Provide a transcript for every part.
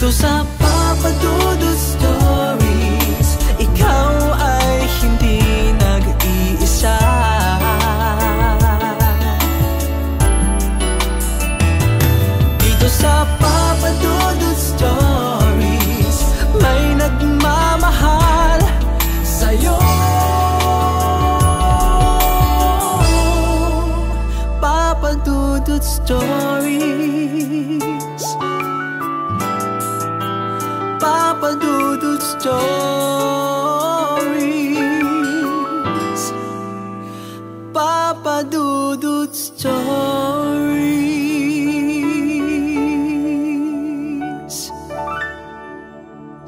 Dito sa Papa Dudut Stories, ikaw ay hindi nag-iisa. Dito sa Papa Dudut Stories, may nagmamahal sa'yo. Papa Dudut Stories, Papa Dudut Stories, Papa Dudut Stories.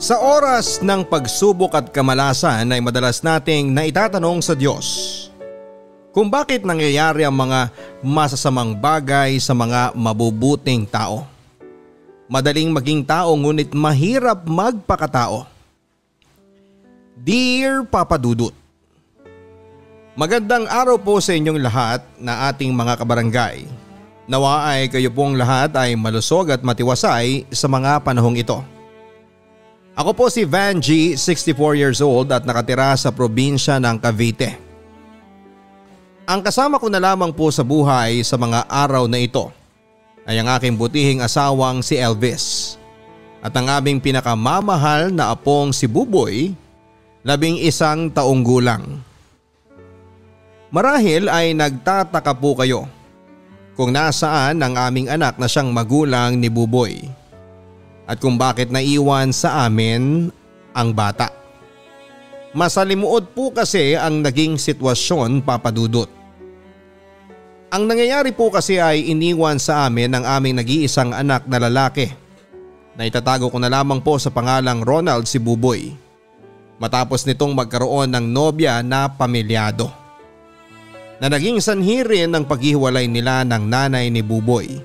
Sa oras ng pagsubok at kamalasan ay madalas nating naitatanong sa Diyos kung bakit nangyayari ang mga masasamang bagay sa mga mabubuting tao. Madaling maging tao ngunit mahirap magpakatao. Dear Papa Dudut, magandang araw po sa inyong lahat na ating mga kabarangay. Nawa ay kayo pong lahat ay malusog at matiwasay sa mga panahong ito. Ako po si Van G, 64 years old at nakatira sa probinsya ng Cavite. Ang kasama ko na lamang po sa buhay sa mga araw na ito ay ang aking butihing asawang si Elvis at ang aming pinakamamahal na apong si Buboy, 11 taong gulang. Marahil ay nagtataka po kayo kung nasaan ang aming anak na siyang magulang ni Buboy at kung bakit naiwan sa amin ang bata. Masalimuot po kasi ang naging sitwasyon, Papa Dudut. Ang nangyayari po kasi ay iniwan sa amin ang aming nag-iisang anak na lalaki na itatago ko na lamang po sa pangalang Ronald si Buboy matapos nitong magkaroon ng nobya na pamilyado na naging sanhi rin ng paghiwalay nila ng nanay ni Buboy.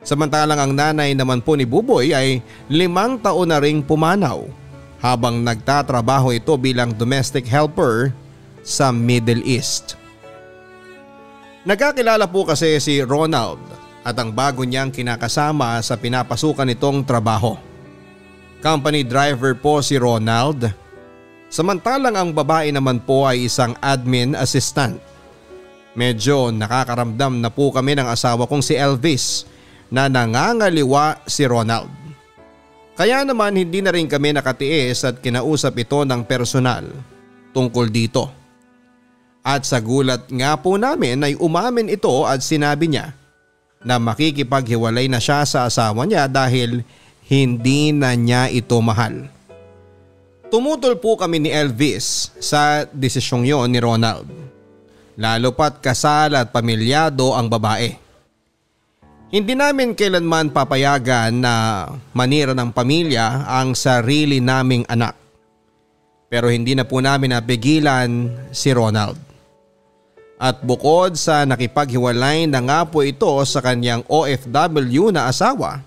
Samantalang ang nanay naman po ni Buboy ay 5 taon na ring pumanaw habang nagtatrabaho ito bilang domestic helper sa Middle East. Nagkakilala po kasi si Ronald at ang bago niyang kinakasama sa pinapasukan nitong trabaho. Company driver po si Ronald, samantalang ang babae naman po ay isang admin assistant. Medyo nakakaramdam na po kami ng asawa kong si Elvis na nangangaliwa si Ronald. Kaya naman hindi na rin kami nakatiis at kinausap ito ng personal tungkol dito. At sa gulat nga po namin ay umamin ito at sinabi niya na makikipaghiwalay na siya sa asawa niya dahil hindi na niya ito mahal. Tumutol po kami ni Elvis sa desisyong yon ni Ronald. Lalo pat kasal at pamilyado ang babae. Hindi namin kailanman papayagan na manira ng pamilya ang sarili naming anak. Pero hindi na po namin napigilan si Ronald. At bukod sa nakipaghiwalay na nga po ito sa kanyang OFW na asawa,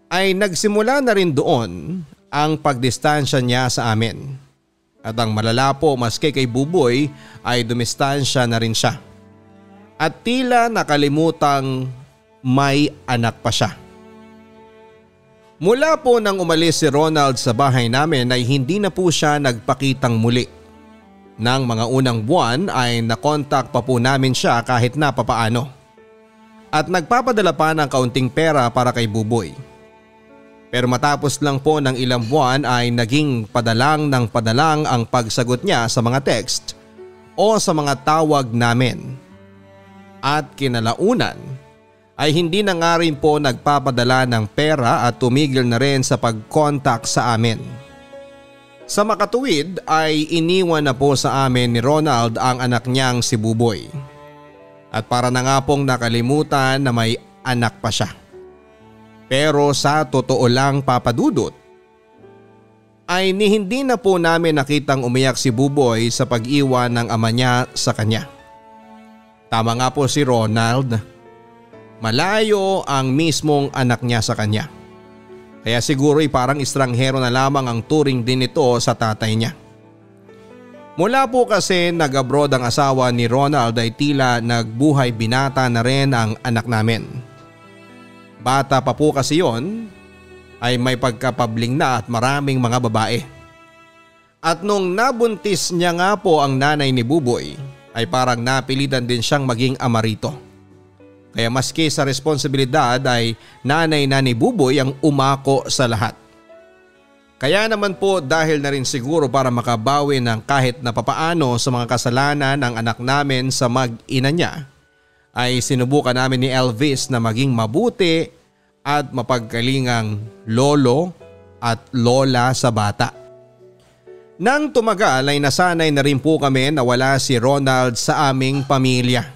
ay nagsimula na rin doon ang pagdistansya niya sa amin. At ang malala po maski kay Buboy ay dumistansya na rin siya. At tila nakalimutang may anak pa siya. Mula po nang umalis si Ronald sa bahay namin ay hindi na po siya nagpakitang muli. Nang mga unang buwan ay nakontak pa po namin siya kahit na papaano. At nagpapadala pa ng kaunting pera para kay Buboy. Pero matapos lang po ng ilang buwan ay naging padalang ng padalang ang pagsagot niya sa mga text o sa mga tawag namin. At kinalaunan ay hindi na nga rin po nagpapadala ng pera at tumigil na rin sa pag-contact sa amin. Sa makatuwid ay iniwan na po sa amin ni Ronald ang anak niyang si Buboy. At para na nga pong nakalimutan na may anak pa siya. Pero sa totoo lang, Papa Dudut, ay hindi na po namin nakitang umiyak si Buboy sa pag-iwan ng ama niya sa kanya. Tama nga po si Ronald, malayo ang mismong anak niya sa kanya. Kaya siguro'y parang estranghero na lamang ang turing din ito sa tatay niya. Mula po kasi nag-abroad ang asawa ni Ronald ay tila nagbuhay binata na rin ang anak namin. Bata pa po kasi yon ay may pagkapabling na at maraming mga babae. At nung nabuntis niya nga po ang nanay ni Buboy ay parang napilitan din siyang maging ama rito. Kaya maski sa responsibilidad ay nanay na ni Buboy ang umako sa lahat. Kaya naman po dahil na rin siguro para makabawi ng kahit na papaano sa mga kasalanan ng anak namin sa mag-ina niya, ay sinubukan namin ni Elvis na maging mabuti at mapagkalingang lolo at lola sa bata. Nang tumagal ay nasanay na rin po kami na wala si Ronald sa aming pamilya.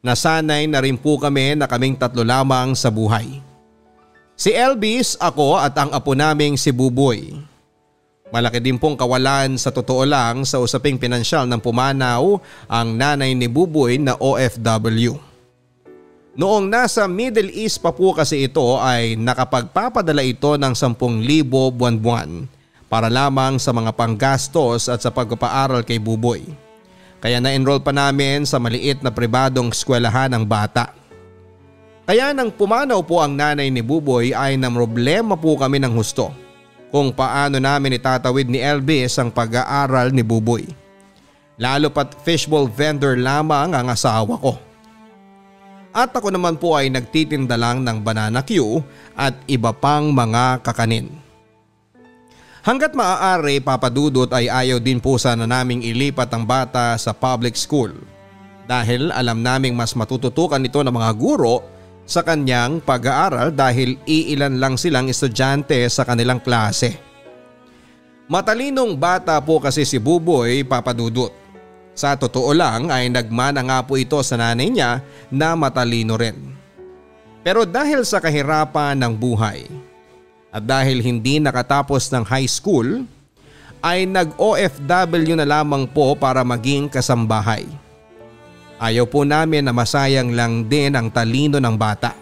Nasanay na rin po kami na kaming tatlo lamang sa buhay. Si Elvis, ako at ang apo naming si Buboy. Malaki din pong kawalan sa totoo lang sa usaping pinansyal ng pumanaw ang nanay ni Buboy na OFW. Noong nasa Middle East pa po kasi ito ay nakapagpapadala ito ng 10,000 buwan-buwan para lamang sa mga panggastos at sa pagpapaaral kay Buboy. Kaya na-enroll pa namin sa maliit na pribadong eskwelahan ng bata. Kaya nang pumanaw po ang nanay ni Buboy ay namroblema po kami ng husto kung paano namin itatawid ni Elvis ang pag-aaral ni Buboy. Lalo pat fishbowl vendor lamang ang asawa ko. At ako naman po ay nagtitinda lang ng banana Q at iba pang mga kakanin. Hanggat maaari, Papa Dudut, ay ayaw din po sana naming ilipat ang bata sa public school dahil alam naming mas matututukan ito ng mga guro sa kanyang pag-aaral dahil iilan lang silang estudyante sa kanilang klase. Matalinong bata po kasi si Buboy, Papa Dudut. Sa totoo lang ay nagmana nga po ito sa nanay niya na matalino rin. Pero dahil sa kahirapan ng buhay at dahil hindi nakatapos ng high school ay nag-OFW na lamang po para maging kasambahay. Ayaw po namin na masayang lang din ang talino ng bata.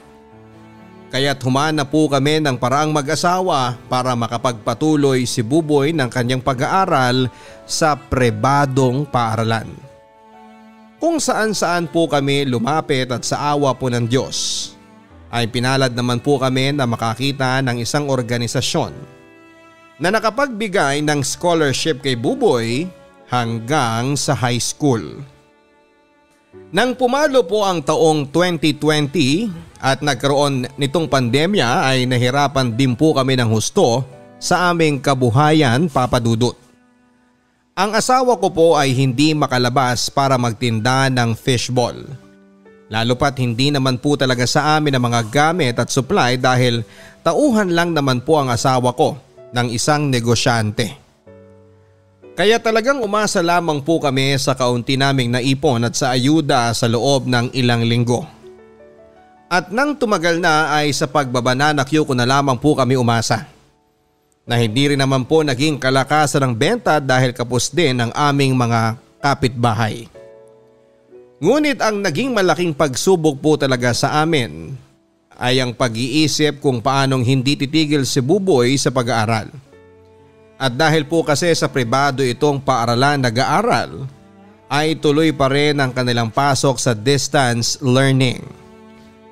Kaya't humana po kami ng paraang mag-asawa para makapagpatuloy si Buboy ng kanyang pag-aaral sa pribadong paaralan. Kung saan-saan po kami lumapit at sa awa po ng Diyos ay pinalad naman po kami na makakita ng isang organisasyon na nakapagbigay ng scholarship kay Buboy hanggang sa high school. Nang pumalo po ang taong 2020 at nagkaroon nitong pandemya ay nahirapan din po kami ng husto sa aming kabuhayan, Papa Dudut. Ang asawa ko po ay hindi makalabas para magtinda ng fishball. Lalo pat hindi naman po talaga sa amin ang mga gamit at supply dahil tauhan lang naman po ang asawa ko ng isang negosyante. Kaya talagang umasa lamang po kami sa kaunti naming naipon at sa ayuda sa loob ng ilang linggo. At nang tumagal na ay sa pagbabanana Q ko na lamang po kami umasa. Na hindi rin naman po naging kalakasan ng benta dahil kapos din ang aming mga kapitbahay. Ngunit ang naging malaking pagsubok po talaga sa amin ay ang pag-iisip kung paanong hindi titigil si Buboy sa pag-aaral. At dahil po kasi sa pribado itong paaralan nag-aaral ay tuloy pa rin ang kanilang pasok sa distance learning.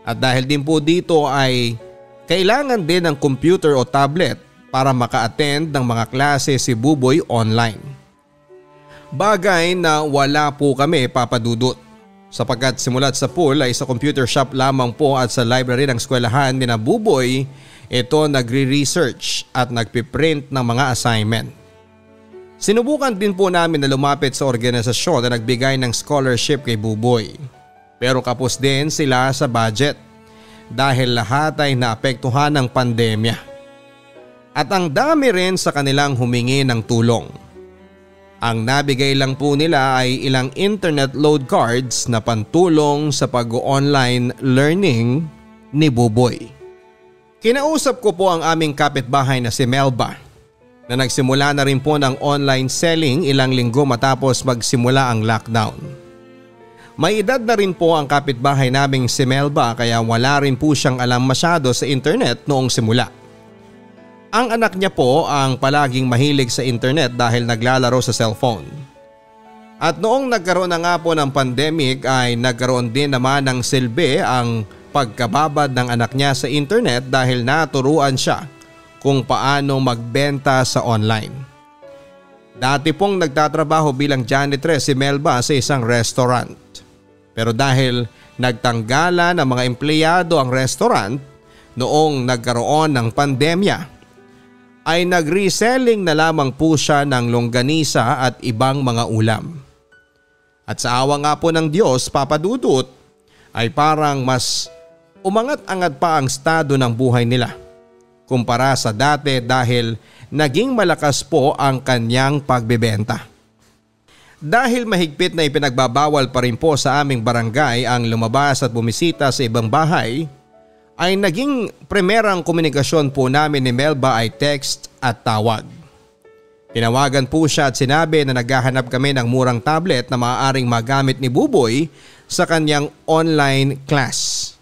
At dahil din po dito ay kailangan din ng computer o tablet para maka-attend ng mga klase si Buboy online. Bagay na wala po kami, Papa Dudut, sapagkat simulat sa pool ay sa computer shop lamang po at sa library ng eskwelahan ni na Buboy ito nagre-research at nagpiprint ng mga assignment. Sinubukan din po namin na lumapit sa organisasyon na nagbigay ng scholarship kay Buboy. Pero kapos din sila sa budget dahil lahat ay naapektuhan ng pandemya. At ang dami rin sa kanilang humingi ng tulong. Ang nabigay lang po nila ay ilang internet load cards na pantulong sa pag-online learning ni Buboy. Kinausap ko po ang aming kapitbahay na si Melba na nagsimula na rin po ng online selling ilang linggo matapos magsimula ang lockdown. May edad na rin po ang kapitbahay naming si Melba kaya wala rin po siyang alam masyado sa internet noong simula. Ang anak niya po ang palaging mahilig sa internet dahil naglalaro sa cellphone. At noong nagkaroon na nga po ng pandemic ay nagkaroon din naman ng silbi ang pagkababad ng anak niya sa internet dahil naturuan siya kung paano magbenta sa online. Dati pong nagtatrabaho bilang janitress si Melba sa isang restaurant. Pero dahil nagtanggala ng mga empleyado ang restaurant noong nagkaroon ng pandemya, ay nag-reselling na lamang po siya ng longganisa at ibang mga ulam. At sa awa nga po ng Diyos, Papa Dudut, ay parang mas umangat-angat pa ang estado ng buhay nila kumpara sa dati dahil naging malakas po ang kanyang pagbebenta. Dahil mahigpit na ipinagbabawal pa rin po sa aming barangay ang lumabas at bumisita sa ibang bahay, ay naging primerang komunikasyon po namin ni Melba ay text at tawag. Tinawagan po siya at sinabi na naghahanap kami ng murang tablet na maaaring magamit ni Buboy sa kanyang online class.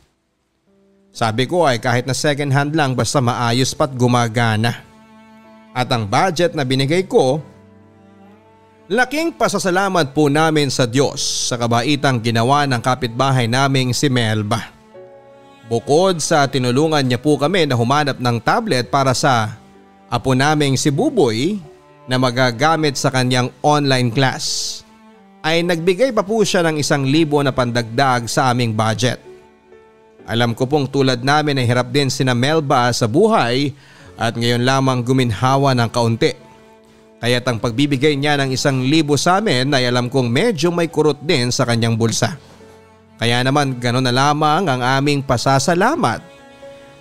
Sabi ko ay kahit na second hand lang basta maayos pa't gumagana. At ang budget na binigay ko, laking pasasalamat po namin sa Diyos sa kabaitang ginawa ng kapitbahay naming si Melba. Bukod sa tinulungan niya po kami na humanap ng tablet para sa apo naming si Buboy na magagamit sa kanyang online class, ay nagbigay pa po siya ng 1,000 na pandagdag sa aming budget. Alam ko pong tulad namin ay hirap din sina Melba sa buhay at ngayon lamang guminhawa ng kaunti. Kaya't ang pagbibigay niya ng 1,000 sa amin ay alam kong medyo may kurot din sa kanyang bulsa. Kaya naman gano'n na lamang ang aming pasasalamat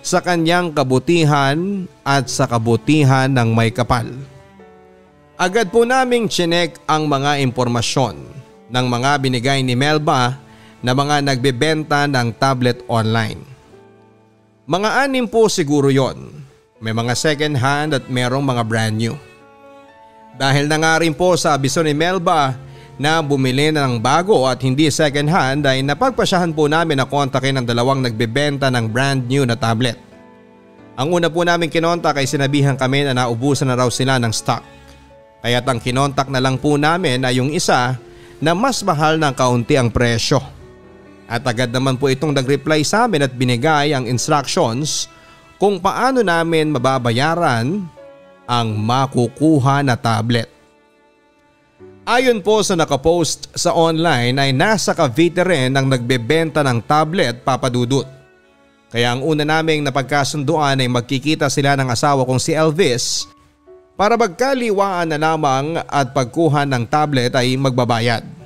sa kanyang kabutihan at sa kabutihan ng may kapal. Agad po naming chinek ang mga impormasyon ng mga binigay ni Melba na mga nagbebenta ng tablet online. Mga 6 po siguro yon. May mga second hand at merong mga brand new. Dahil na nga rin po sa abiso ni Melba na bumili na ng bago at hindi second hand ay napagpasyahan po namin na kontakin ang 2 nagbebenta ng brand new na tablet. Ang una po namin kinontak ay sinabihan kami na naubusan na raw sila ng stock. Kaya't ang kinontak na lang po namin ay yung isa na mas mahal ng kaunti ang presyo. At agad naman po itong nag-reply sa amin at binigay ang instructions kung paano namin mababayaran ang makukuha na tablet. Ayon po sa nakapost sa online ay nasa Cavite rin ang nagbebenta ng tablet, Papa Dudut. Kaya ang una naming napagkasunduan ay magkikita sila ng asawa kong si Elvis para magkaliwaan na lamang at pagkuha ng tablet ay magbabayad.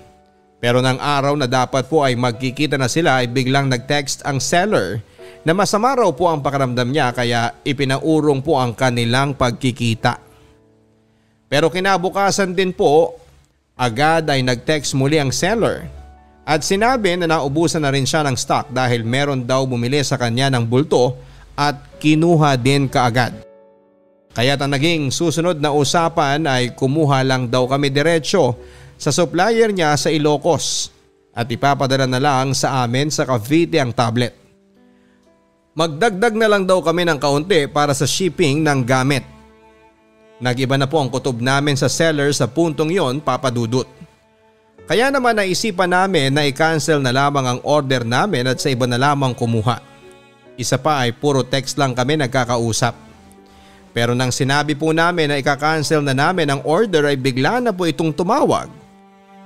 Pero ng araw na dapat po ay magkikita na sila ay biglang nag-text ang seller na masama raw po ang pakiramdam niya kaya ipinaurong po ang kanilang pagkikita. Pero kinabukasan din po, agad ay nag-text muli ang seller at sinabi na naubusan na rin siya ng stock dahil meron daw bumili sa kanya ng bulto at kinuha din kaagad. Kaya't ang naging susunod na usapan ay kumuha lang daw kami diretsyo sa supplier niya sa Ilocos at ipapadala na lang sa amin sa Cavite ang tablet. Magdagdag na lang daw kami ng kaunti para sa shipping ng gamit. Nag-iba na po ang kutob namin sa seller sa puntong yon, Papa Dudut. Kaya naman naisipan namin na i-cancel na lamang ang order namin at sa iba na lamang kumuha. Isa pa ay puro text lang kami nagkakausap. Pero nang sinabi po namin na ika-cancel na namin ang order ay bigla na po itong tumawag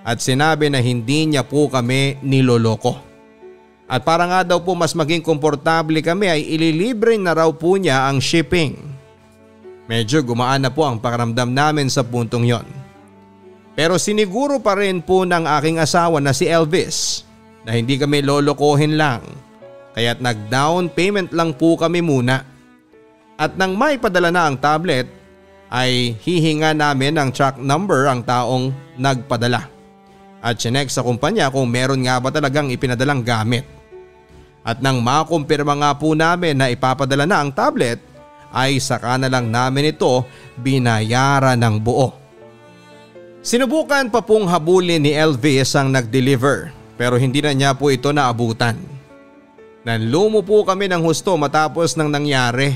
at sinabi na hindi niya po kami niloloko. At para nga daw po mas maging komportable kami ay ililibre na raw po niya ang shipping. Medyo gumaan na po ang pakiramdam namin sa puntong yon. Pero siniguro pa rin po ng aking asawa na si Elvis na hindi kami lolokohin lang. Kaya't nag-down payment lang po kami muna. At nang maipadala na ang tablet ay hihinga namin ng track number ang taong nagpadala. At chinek sa kumpanya kung meron nga ba talagang ipinadalang gamit. At nang makumpirma nga po namin na ipapadala na ang tablet ay saka na lang namin ito binayaran ng buo. Sinubukan pa pong habulin ni Elvis ang nag-deliver pero hindi na niya po ito naabutan. Nanlumo po kami ng husto matapos ng nangyari.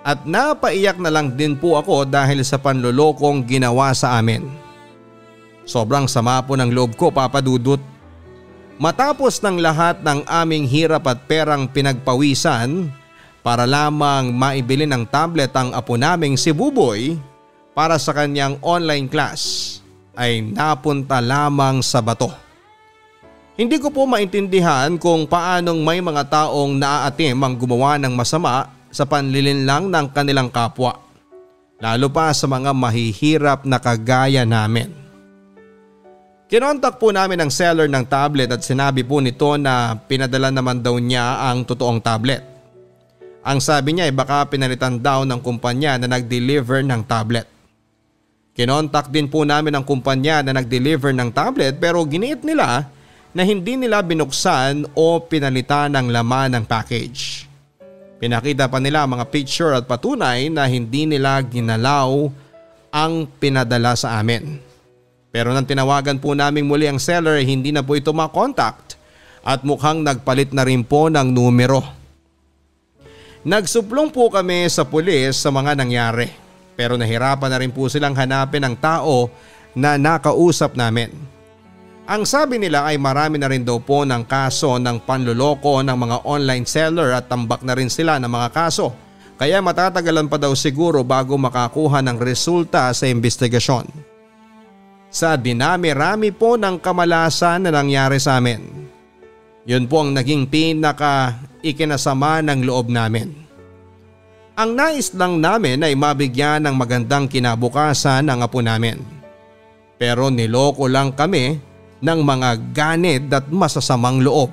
At napaiyak na lang din po ako dahil sa panlolokong ginawa sa amin. Sobrang sama po ng loob ko, Papa Dudut. Matapos ng lahat ng aming hirap at perang pinagpawisan para lamang maibili ng tablet ang apo naming si Buboy para sa kanyang online class ay napunta lamang sa bato. Hindi ko po maintindihan kung paanong may mga taong naaatim ang gumawa ng masama sa panlilinlang ng kanilang kapwa, lalo pa sa mga mahihirap na kagaya namin. Kinontak po namin ang seller ng tablet at sinabi po nito na pinadala naman daw niya ang totoong tablet. Ang sabi niya ay baka pinalitan daw ng kumpanya na nag-deliver ng tablet. Kinontak din po namin ang kumpanya na nag-deliver ng tablet pero giniit nila na hindi nila binuksan o pinalitan ng laman ng package. Pinakita pa nila mga picture at patunay na hindi nila ginalaw ang pinadala sa amin. Pero nang tinawagan po namin muli ang seller hindi na po ito makontakt at mukhang nagpalit na rin po ng numero. Nagsuplong po kami sa pulis sa mga nangyari pero nahirapan na rin po silang hanapin ang tao na nakausap namin. Ang sabi nila ay marami na rin daw po ng kaso ng panloloko ng mga online seller at tambak na rin sila ng mga kaso. Kaya matatagalan pa daw siguro bago makakuha ng resulta sa investigasyon. Sa dinami-rami po ng kamalasan na nangyari sa amin. Yun po ang naging ikinasama ng loob namin. Ang nais lang namin ay mabigyan ng magandang kinabukasan ang apo namin. Pero niloko lang kami ng mga ganid at masasamang loob.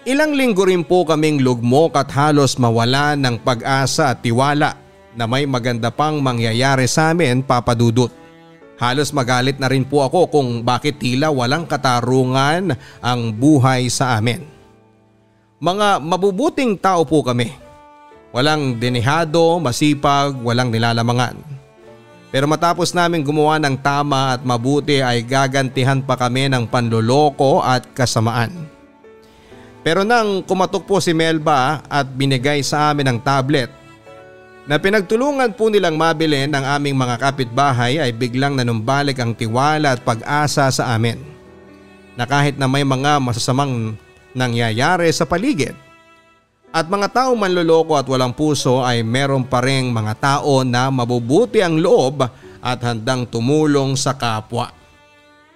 Ilang linggo rin po kaming lugmok at halos mawala ng pag-asa at tiwala na may maganda pang mangyayari sa amin, Papa Dudut. Halos magalit na rin po ako kung bakit tila walang katarungan ang buhay sa amin. Mga mabubuting tao po kami. Walang denihado, masipag, walang nilalamangan. Pero matapos namin gumawa ng tama at mabuti ay gagantihan pa kami ng panloloko at kasamaan. Pero nang kumatok po si Melba at binigay sa amin ang tablet na pinagtulungan po nilang mabili ng aming mga kapitbahay ay biglang nanumbalik ang tiwala at pag-asa sa amin. Na kahit na may mga masasamang nangyayari sa paligid at mga tao manloloko at walang puso ay meron pa ring mga tao na mabubuti ang loob at handang tumulong sa kapwa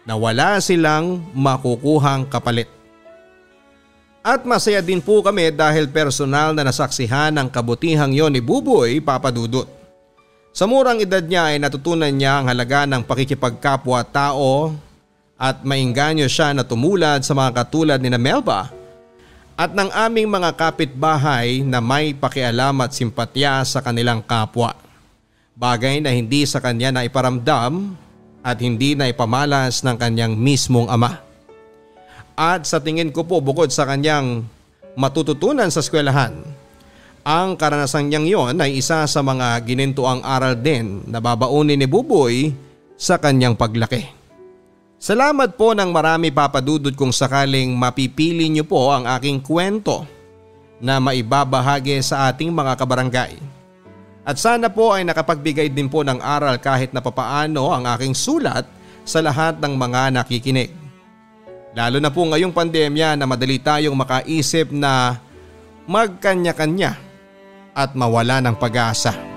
na wala silang makukuhang kapalit. At masaya din po kami dahil personal na nasaksihan ang kabutihang yon ni Buboy, Papa Dudut. Sa murang edad niya ay natutunan niya ang halaga ng pakikipagkapwa-tao at maingganyo siya na tumulad sa mga katulad ni Melba at ng aming mga kapitbahay na may pakialam at simpatya sa kanilang kapwa. Bagay na hindi sa kanya na iparamdam at hindi na ipamalas ng kanyang mismong ama. At sa tingin ko po bukod sa kanyang matututunan sa eskwelahan, ang karanasang niyang yon ay isa sa mga ginintuang aral din na babaunin ni Buboy sa kanyang paglaki. Salamat po ng marami, Papa Dudut, kung sakaling mapipili niyo po ang aking kwento na maibabahagi sa ating mga kabarangay. At sana po ay nakapagbigay din po ng aral kahit na papaano ang aking sulat sa lahat ng mga nakikinig. Lalo na po ngayong pandemya na madali tayong makaisip na magkanya-kanya at mawala ng pag-asa.